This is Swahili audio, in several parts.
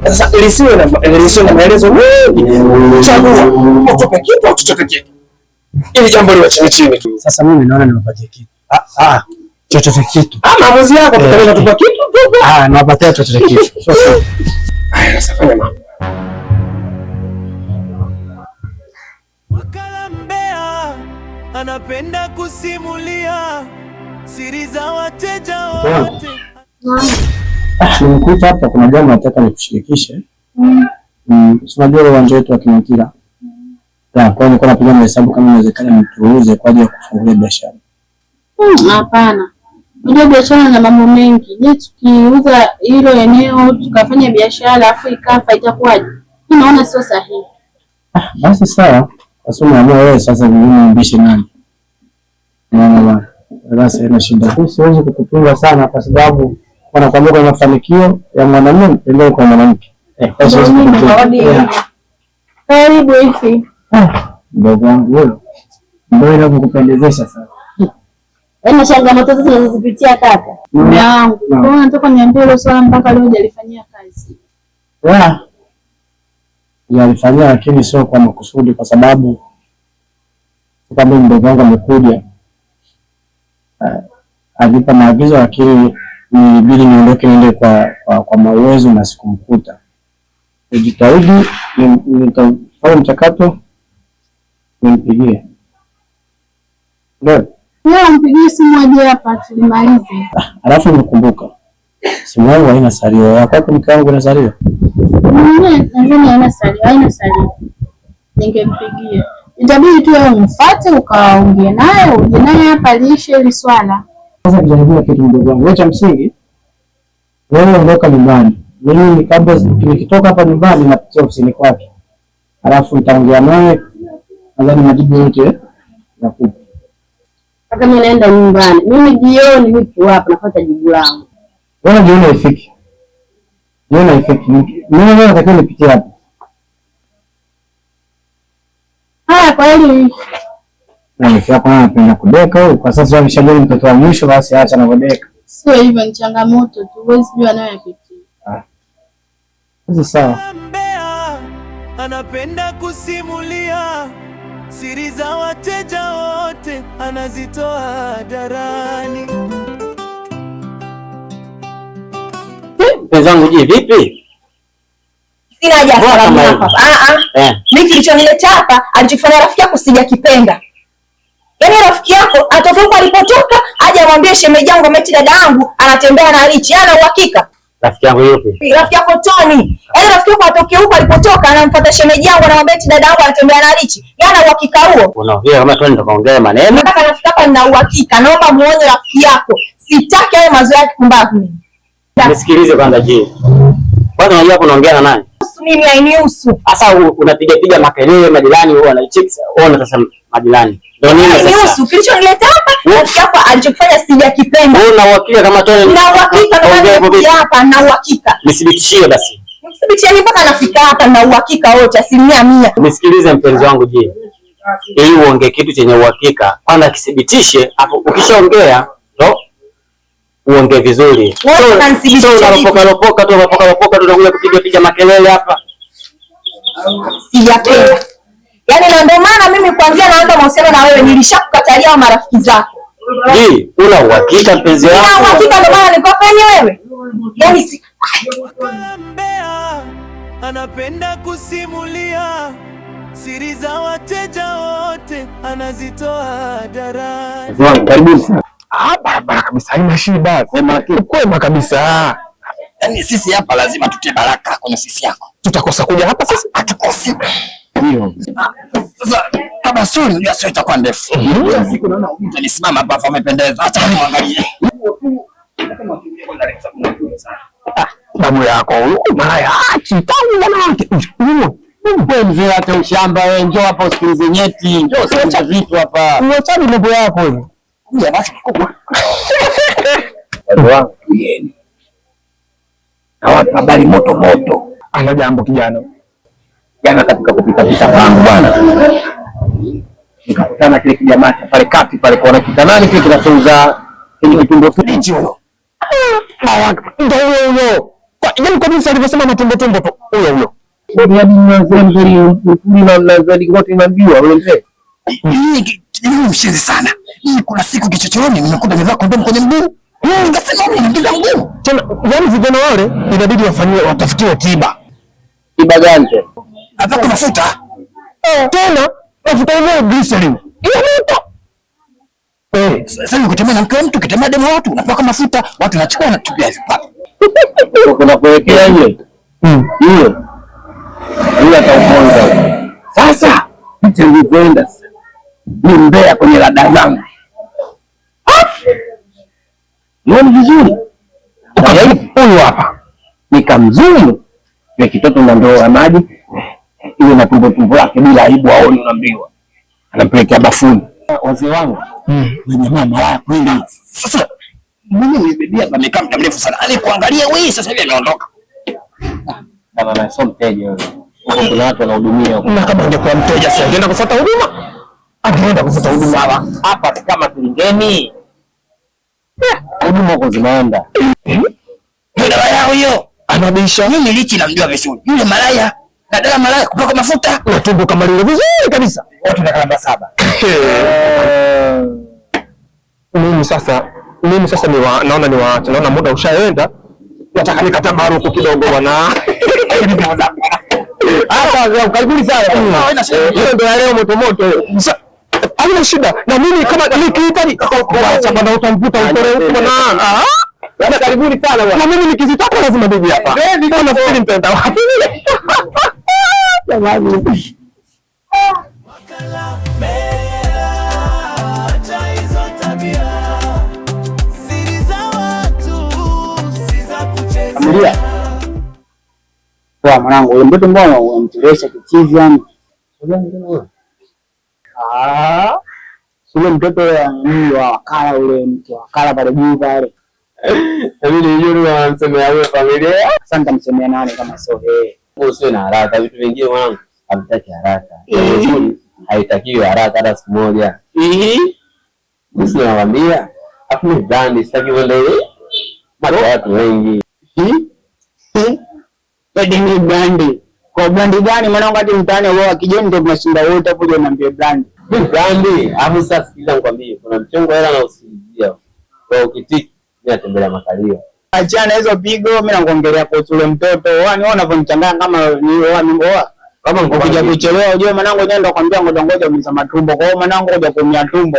Sasa ilisiwe na maelezo mengi. Chagua utupe kitu au chochote kitu. Ili jambo liwe chini chini tu. Sasa mimi naona niwapatie kitu. Chochote kitu. Maamuzi yako tutaweza kutupa kitu tu. Nawapatia chochote kitu. Haya, sasa fanya mambo. Wakala mbea anapenda kusimulia siri za wateja wote. Nimekuja hapa, kuna jambo nataka nikushirikishe. Unajua uwanja wetu wa Kimatira. Kwa hiyo nilikuwa napiga mahesabu kama inawezekana nituuze kwa ajili ya kufungulia biashara. Hapana. Ndio biashara na mambo mengi. Je, tukiuza hilo eneo tukafanya biashara afu ikafa itakuwaje? Mimi naona sio sahihi. Basi sawa. Basi unaamua wewe sasa mimi mbishe nani? Bwana. Basi ina shida. Siwezi kukupinga sana kwa sababu wanakuambia kwa mafanikio ya mwanamume ndio kwa mwanamke. Karibu hivi. Ndugu wangu huyo. Ndio inakupendezesha sana. Yaani changamoto zote tunazozipitia kaka. Mume wangu. Kwa hiyo nataka niambie hilo swala mpaka leo hujalifanyia kazi. Nilifanyia lakini sio kwa makusudi, kwa sababu kama mdogo wangu amekuja alipa maagizo, lakini nilibidi niondoke niende kwa mawezo na sikumkuta. Nijitahidi nitafanya mchakato nimpigie. Ndio. Mpigie simu aje hapa tulimalize. Alafu nikumbuka. Simu yangu haina salio. Ya kwako mke wangu ina salio? Nadhani haina salio. Ningempigia. Itabidi tu wewe umfuate ukaongee naye, uje naye hapa lishe hili swala. Sasa kijaribu kitu mdogo wangu. Wewe cha msingi wewe ondoka nyumbani. Mimi kabla nikitoka hapa nyumbani napitia ofisini kwake. Alafu nitaongea naye, nadhani majibu yote nakupa. Kaka mimi naenda nyumbani. Mimi jioni nipo hapa nafuata jibu langu. Wewe jioni ifiki. Jioni ifiki. Mimi nataka nipitie hapa. Haya kwa hili. Na nifia kwa napenda kudeka huko. Kwa sasa nimeshajua mtoto wa mwisho, basi acha na kudeka. Sio hivyo, ni changamoto tu. Huwezi jua nayo yapitia. Sasa sawa. Anapenda kusimulia siri za wateja wote, anazitoa hadharani. Mpenzi wangu, je, vipi? Sina haja ya salamu hapa. Mimi kilichonileta hapa alichofanya rafiki yako sijakipenda. Yaani rafiki yako atoke huko alipotoka aje amwambie shemeji yangu ameti dada yangu anatembea na Richi. Ana uhakika? Rafiki yangu yupi? Rafiki yako Tony. Yaani rafiki yako atoke huko alipotoka anamfuata shemeji yangu anamwambia eti dada yangu anatembea na Richi. Yana uhakika huo? Unaongea kama Tony ndo kaongea maneno. Nataka rafiki yako nina uhakika. Naomba muone rafiki yako. Sitaki hayo mazoea ya kupumbavu mimi. Nisikilize kwanza je. Kwanza unajua hapo unaongea na nani? Mimi hainihusu. Sasa unapiga makelele majirani wao wanaicheka. Ona sasa majirani. Ndio nini sasa? Hainihusu. Kilichonileta hapa rafiki yako alichokifanya sijakipenda. Wewe una uhakika kama Tony? Na uhakika na hapa na uhakika. Nisibitishie basi. Nisibitishie mpaka nafika hapa na uhakika wote 100%. Nisikilize mpenzi wangu je. Ili uongee kitu chenye uhakika, kwanza kithibitishe, hapo ukishaongea ndo uongee vizuri. Lopoka tu unakuja kupiga makelele hapa. Sijapenda. Yaani na ndio maana mimi kuanzia naanza mahusiano na wewe nilishakukatalia marafiki zako. Je, una uhakika mpenzi wangu? Una uhakika ndio maana nikopeni wewe? Yaani si anapenda kusimulia siri za wateja wote, anazitoa hadharani. Karibuni sana. Barabara kabisa, haina shida. Kwema kabisa. Yaani sisi hapa lazima tutie baraka kwenye sisi yako. Tutakosa kuja hapa sasa? Hatukosi. Ndio. Sasa kama sio unajua sio itakuwa ndefu. Siku naona mtu alisimama hapa amependeza. Acha niangalie. Babu yako huyu malaya achi tangu wanawake. Wewe mzee hata ushamba wewe, njoo hapa usikilize nyeti. Njoo sasa vitu hapa. Uachane mambo yako hiyo. Kuja basi kikubwa. Wangu yeni. Na watu habari moto moto. Ana jambo kijana. Jana katika kupita pangu bwana. Nikakutana kile kijamaa pale kati pale kwa kitanani kile kinachouza kwenye kitundo hicho. Ndio huyo. Kwa Yaani kwa nini alivyosema matumbo tumbo tu huyo. Ni hadi nazali wote naambiwa wewe. Ni mshizi sana. Kuna siku kichochoroni nimekuta nimevaa kondomu kwenye mguu. Nikasema mimi naingiza mguu. Tena yaani vijana wale inabidi watafutiwe tiba. Tiba gani? Ataka mafuta. Tena mafuta yenyewe glycerin. Hiyo moto. Sasa ukitembea na mke wa mtu, ukitembea demo watu, unapaka mafuta, watu wanachukua wanatupia hivi pale. Kuna kuwekea yeye. Hiyo. Hiyo ataongoza. Sasa nitakwenda sasa. Ni mbea kwenye rada zangu. Ni vizuri. Huyu hapa. Nikamzumu. Kwa kitoto na ndoo ya maji. Ile na tumbo lake bila aibu aone unaambiwa. Anampelekea bafuni. Wazee wangu. Wenye mama wao kweli. Sasa mimi nimebebia amekaa muda mrefu sana. Alikuangalia wewe sasa hivi ameondoka. Kama na sio mteja wewe. Kuna watu wanahudumia. Na kama ungekuwa mteja sasa ungeenda kufuata huduma. Angeenda kufuata huduma hapa kama Kilingeni. Huduma huko zinaenda. Dada yao hiyo anabisha. Mimi lichi namjua vizuri. Yule malaya na dada malaya kupaka mafuta na tumbo kama lile vizuri kabisa. Watu na kalamba 7. Mimi sasa naona niwaache. Naona muda ushaenda. Nataka nikata maruku kidogo bwana. Hapa karibuni sana. Hiyo ndio leo moto moto. Haina shida. Na mimi kama nikihitaji kuacha bwana utamkuta utore huko bwana. Bwana karibuni sana bwana. Na mimi nikizitaka lazima nije hapa. Ndio nafikiri nitaenda wapi? Jamani. Familia. Kwa mwanangu, yule mtoto mbona unamchelewesha kichizi yani? Sule mtoto ni wa wakala ule mtu wakala pale juu pale. Mimi ni yule anamsemea wewe familia. Sasa nitamsemea nani kama sio yeye? Usiwe na haraka, vitu vingine mwanangu havitaki haraka. Haitakiwi haraka hata siku moja. Mimi nawaambia, afu ni brand sitaki wale watu wengi. Ni brand. Kwa brand gani mwanangu hadi mtaani wao kijeni ndio tunashinda wote hapo ndio niambie brand. Ni brand. Hapo sasa sikiliza nikwambie, kuna mchongo hela na usilizia. Kwa ukitiki mimi natembelea makalio. Achana hizo pigo, mimi nakuongelea kwa ule mtoto. Yaani wewe unavonichanganya kama ni wewe kama ukija kuchelewa unajua mwanangu nenda nakwambia ngoja umiza matumbo. Kwa hiyo mwanangu ngoja kuumia tumbo.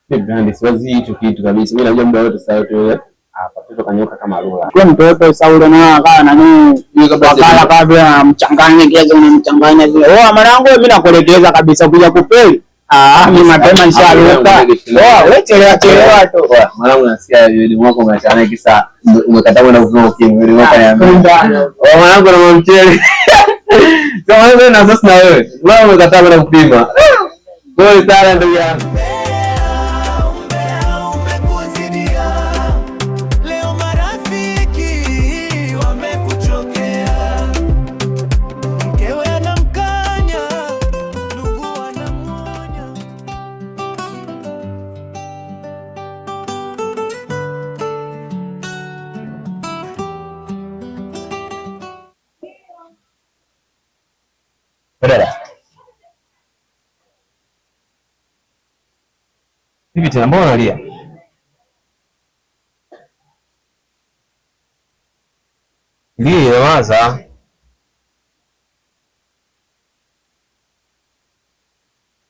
Ni brand siwezi hicho kitu kabisa. Mimi najua muda wote sasa yote hapa mtoto kanyoka kama rula. Kwa mtoto Saulo na akawa na nini? Wakala kabla mchanganye kiasi unamchanganya vile. Mwanangu mimi nakuelekeza kabisa kuja kufeli. Mimi mapema nisharuka. Wewe chelewa tu. Mwanangu nasikia elimu yako unachana kisa umekataa kwenda kuvua kimwili wako ya. Mwanangu na mchele. Sasa wewe na sasa na wewe. Wewe umekataa kwenda kupima. Wewe sana ndugu yangu. Hivi tena mbona unalia? Ndio waza.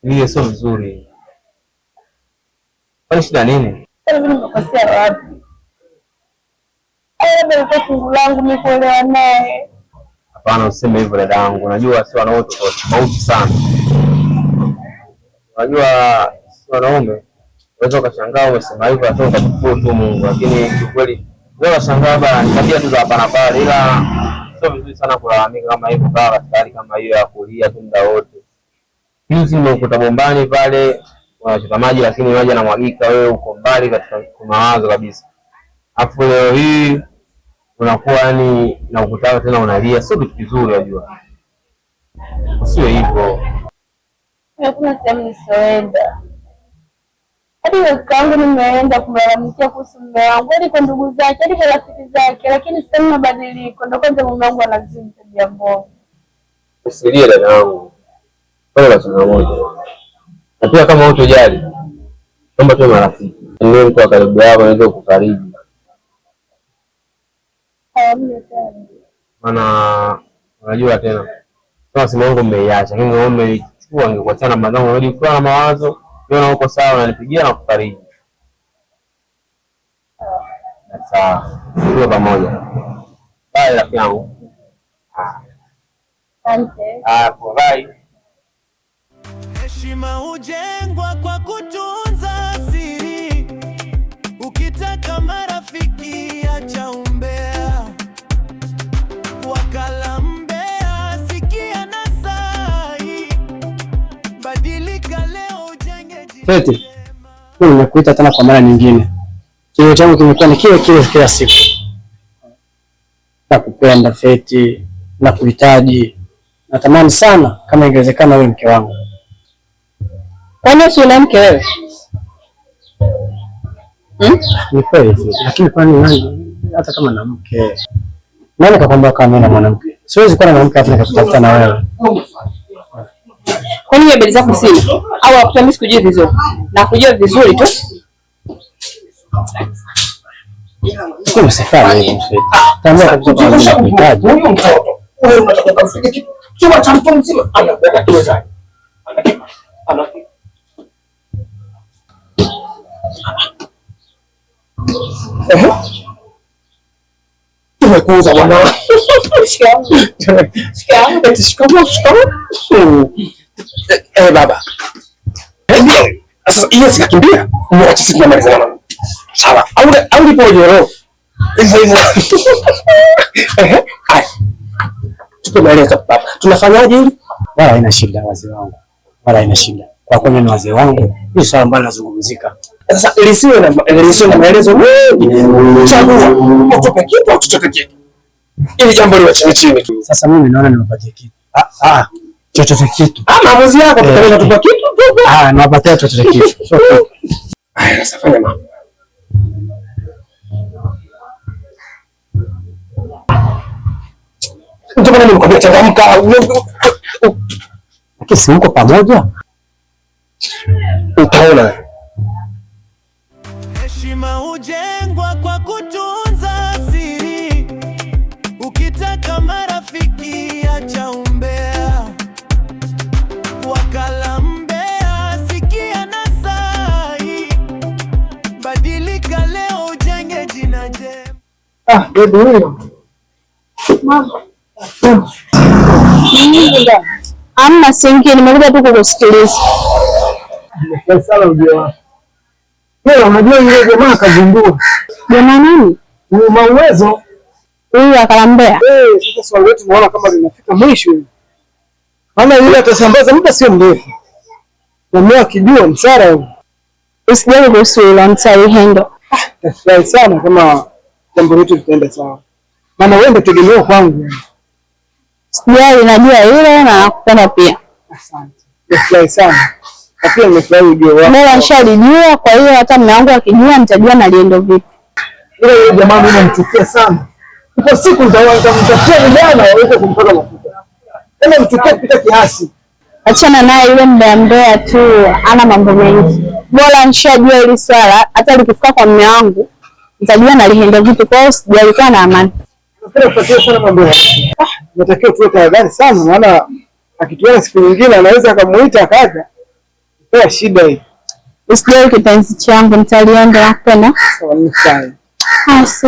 Ndio sio vizuri. Kwani shida nini? Mimi nimekosea wapi? Labda kwa fungu langu mimi kuolewa naye. Hapana, useme hivyo dadangu. Unajua si wanaume tofauti sana. Unajua si wanaume. Unaweza ukashangaa umesema hivyo atoka kushukuru tu Mungu, lakini kiukweli wewe unashangaa bana tabia tu za hapa na pale, ila sio vizuri sana kulalamika kama hivyo kwa katika kama hiyo ya kulia tu muda wote. Juzi nimekuta bombani pale unachota maji lakini maji yanamwagika, wewe uko mbali katika mawazo kabisa. Afu leo hii unakuwa yani na ukutana tena unalia, sio kitu kizuri unajua. Usiwe hivyo. Hakuna sehemu nisoenda. Hadi kakaangu nimeenda kumlalamikia kuhusu mume wangu, hadi kwa ndugu zake, hadi kwa rafiki zake, lakini sasa mabadiliko. Ndio kwanza mume wangu anazidi tabia mbovu. Usilie dada wangu. Pole changamoto. Na pia kama hutojali, naomba tuwe marafiki. Ndio mtu wa karibu yako anaweza kukufariji. Maana unajua tena. Kama simu yangu mmeiacha, lakini ngombe ichukua angekuachana madhangu, unarudi kwa mawazo. Unaona uko sawa, unanipigia na kufariji. Sawa. Tuwe pamoja. Bye rafiki yangu. Asante. Bye. Heshima hujengwa kwa kutunza siri. Ukitaka marafiki acha umbea. Wakala mbea, sikia nasai. Badilika leo ujenge jina. Feti, nimekuita tena kwa mara nyingine. Kilio changu kimekuwa ni kile kile kila siku. Nakupenda Feti, nakuhitaji. Natamani sana kama ingewezekana wewe mke wangu. Kwani si una mke wewe? Ni kweli, lakini kwani nani hata kama na mke? Nani kakwambia kama mimi na mwanamke? Siwezi kuwa na mwanamke afu nikatafuta na wewe. Kwani wewe beli zako sina? Au hakutami sikujui vizuri? Na kujua vizuri tu. Kwa msifanye hivyo Feti. Tambua kabisa kwamba nakuhitaji. Wewe unataka kufika kitu cha mtu mzima anapenda kiwezani. Tumekuuza bwana. Shikamoo. Baba. Sasa hiyo sikakimbia. Mwache sisi tunamalizana. Sawa. Au ndipo joro. Hivyo. Hai. Tumeeleza baba. Tunafanyaje hili? Wala haina shida wazee wangu. Wala haina shida. Kwa kweli ni wazee wangu. Ni swala ambalo nazungumzika. Sasa lisiwe na maelezo mengi. Chagua utoke kitu au chochote kitu. Ili jambo liwe chini tu. Sasa mimi naona niwapatie kitu. Chochote kitu. Maamuzi yako tutaweza kutupa kitu tu. Nawapatia chochote kitu. Haya, sasa fanya mambo. Ndio maana nimekwambia changamka. Lakini si mko pamoja? Utaona. Heshima hujengwa kwa kutunza siri. Ukitaka marafiki acha umbea. Wakala mbea, sikia nasai. Badilika leo ujenge jina njema. Baby huyo. Amna singi, nimekuja tu kukusikiliza. Sasa ujio wako. Wewe unajua yule jamaa kazindua. Jamaa nani? Una uwezo. Huyu akalambea. Sasa swali letu tunaona kama linafika mwisho. Maana yule atasambaza muda sio mrefu. Na mimi akijua msara huyo. Usijali kuhusu hilo, nitaihendo. Tafurahi sana kama jambo letu litaenda sawa. Maana wewe ndio tegemeo kwangu. Sijali, najua hilo na nakupenda pia. Asante. Tafurahi sana. Na pia nimefurahi ujio wako. Mbona nishalijua, kwa hiyo hata mume wangu akijua nitajua naliendo vipi. Ile yule jamaa mimi namchukia sana. Kwa siku nitamtafutia vijana waweze kumpaka mafuta. Kama mchukie kupita kiasi. Achana naye yule mbea tu, ana mambo mengi. Bora nishajua hili swala, hata likifika kwa mume wangu nitajua naliendo vipi, kwa hiyo sijali na amani. Napenda kufuatia sana mambo haya. Natakiwa tuwe tahadhari sana, maana akituona siku nyingine anaweza akamuita akaja. Kwa shida hii. Usijali kipenzi changu, nitalienda nakupenda. Sawa, ni sawa. Si.